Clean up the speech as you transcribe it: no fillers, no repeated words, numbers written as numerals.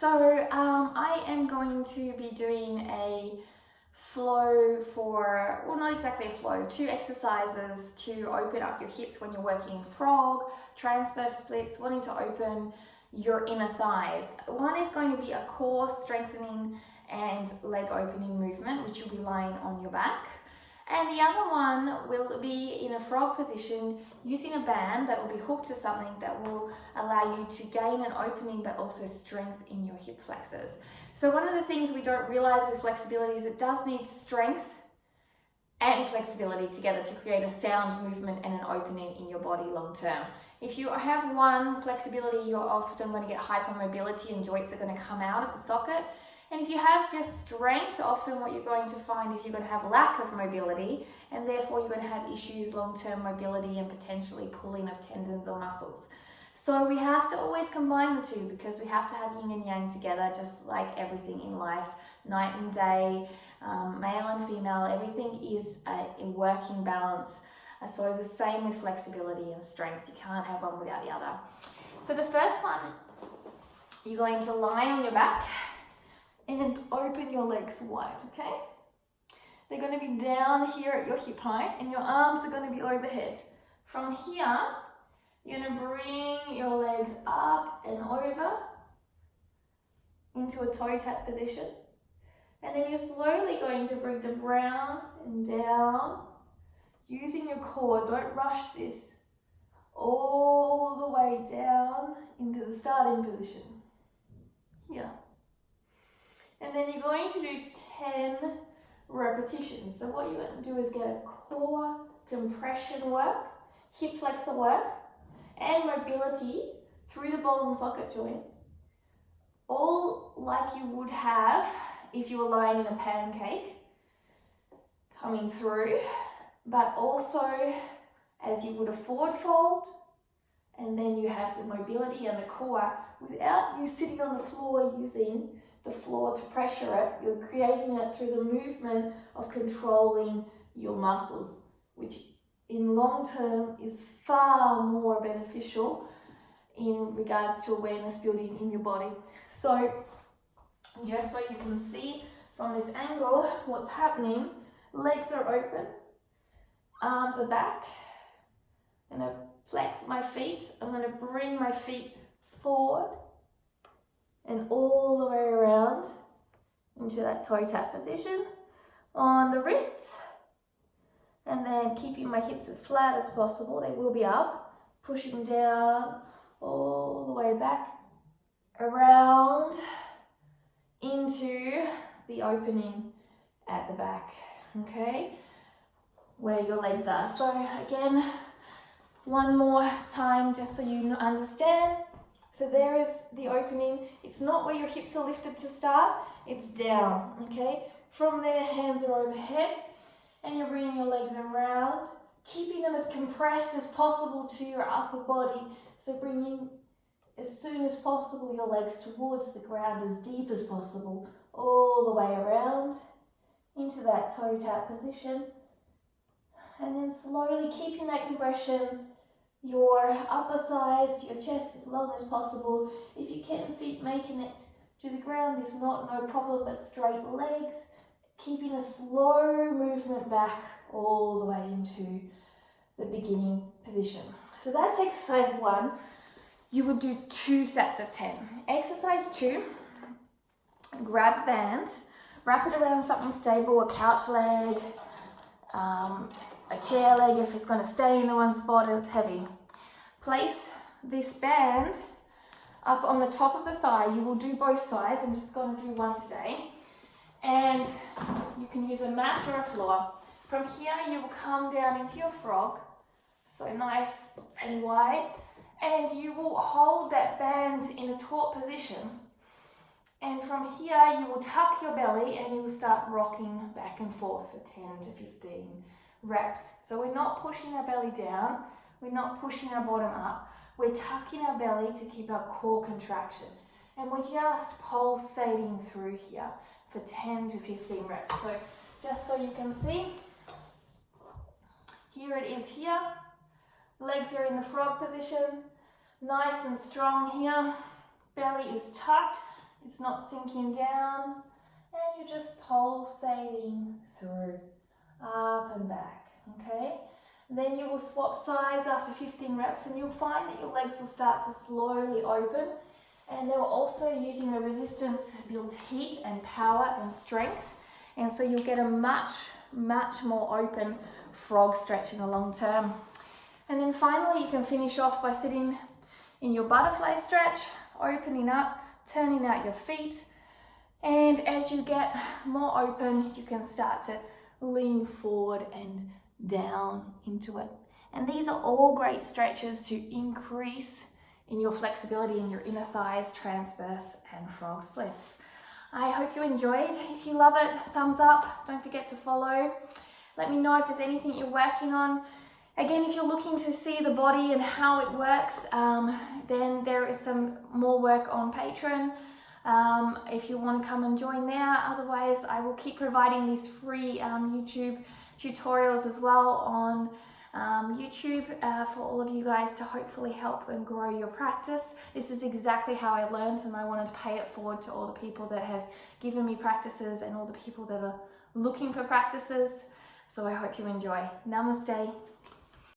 So I am going to be doing a flow for, well, not exactly a flow, 2 exercises to open up your hips when you're working frog, transverse splits, wanting to open your inner thighs. One is going to be a core strengthening and leg opening movement, which you'll be lying on your back. And the other one will be in a frog position using a band that will be hooked to something that will allow you to gain an opening but also strength in your hip flexors. So one of the things we don't realize with flexibility is it does need strength and flexibility together to create a sound movement and an opening in your body long term. If you have one flexibility, you're often going to get hypermobility and joints are going to come out of the socket. And if you have just strength, often what you're going to find is you're going to have lack of mobility, and therefore you're going to have issues, long-term mobility and potentially pulling of tendons or muscles. So we have to always combine the two because we have to have yin and yang together, just like everything in life, night and day, male and female, everything is a working balance. So the same with flexibility and strength. You can't have one without the other. So the first one, you're going to lie on your back and open your legs wide, okay? They're going to be down here at your hip height and your arms are going to be overhead. From here, you're going to bring your legs up and over into a toe tap position. And then you're slowly going to bring them round and down using your core. Don't rush this. All the way down into the starting position. Here. And then you're going to do 10 repetitions. So what you're going to do is get a core compression work, hip flexor work, and mobility through the ball and socket joint. All like you would have if you were lying in a pancake, coming through, but also as you would a forward fold, and then you have the mobility and the core without you sitting on the floor using the floor to pressure it. You're creating it through the movement of controlling your muscles, which in long term is far more beneficial in regards to awareness building in your body. So just so you can see from this angle what's happening, legs are open, arms are back. I'm going to flex my feet. I'm going to bring my feet forward and all the way around into that toe tap position on the wrists, and then keeping my hips as flat as possible. They will be up, pushing down all the way back around into the opening at the back, okay, where your legs are. So again, one more time just so you understand. So there is the opening. It's not where your hips are lifted to start, it's down, okay? From there, hands are overhead, and you're bringing your legs around, keeping them as compressed as possible to your upper body. So bringing, as soon as possible, your legs towards the ground, as deep as possible, all the way around into that toe tap position. And then slowly keeping that compression, your upper thighs to your chest as long as possible. If you can, feet making it to the ground. If not, no problem, but straight legs. Keeping a slow movement back all the way into the beginning position. So that's exercise 1. You would do 2 sets of 10. Exercise 2, grab a band, wrap it around something stable, a couch leg, a chair leg if it's going to stay in the one spot and it's heavy. Place this band up on the top of the thigh. You will do both sides. I'm just going to do one today. And you can use a mat or a floor. From here you will come down into your frog, so nice and wide, and you will hold that band in a taut position. And from here you will tuck your belly and you will start rocking back and forth for 10 to 15 reps. So we're not pushing our belly down, we're not pushing our bottom up, we're tucking our belly to keep our core contraction. And we're just pulsating through here for 10 to 15 reps. So just so you can see, here it is here. Legs are in the frog position, nice and strong here. Belly is tucked. It's not sinking down, and you're just pulsating through, up and back, okay? Then you will swap sides after 15 reps, and you'll find that your legs will start to slowly open, and they're also using the resistance to build heat and power and strength, and so you'll get a much more open frog stretch in the long term. And then finally, you can finish off by sitting in your butterfly stretch, opening up, turning out your feet, and as you get more open, you can start to lean forward and down into it. And these are all great stretches to increase in your flexibility in your inner thighs, transverse and frog splits. I hope you enjoyed. If you love it, thumbs up. Don't forget to follow. Let me know if there's anything you're working on. Again, if you're looking to see the body and how it works, then there is some more work on Patreon. If you want to come and join there. Otherwise, I will keep providing these free YouTube tutorials as well on YouTube for all of you guys to hopefully help and grow your practice. This is exactly how I learned, and I wanted to pay it forward to all the people that have given me practices and all the people that are looking for practices. So I hope you enjoy. Namaste.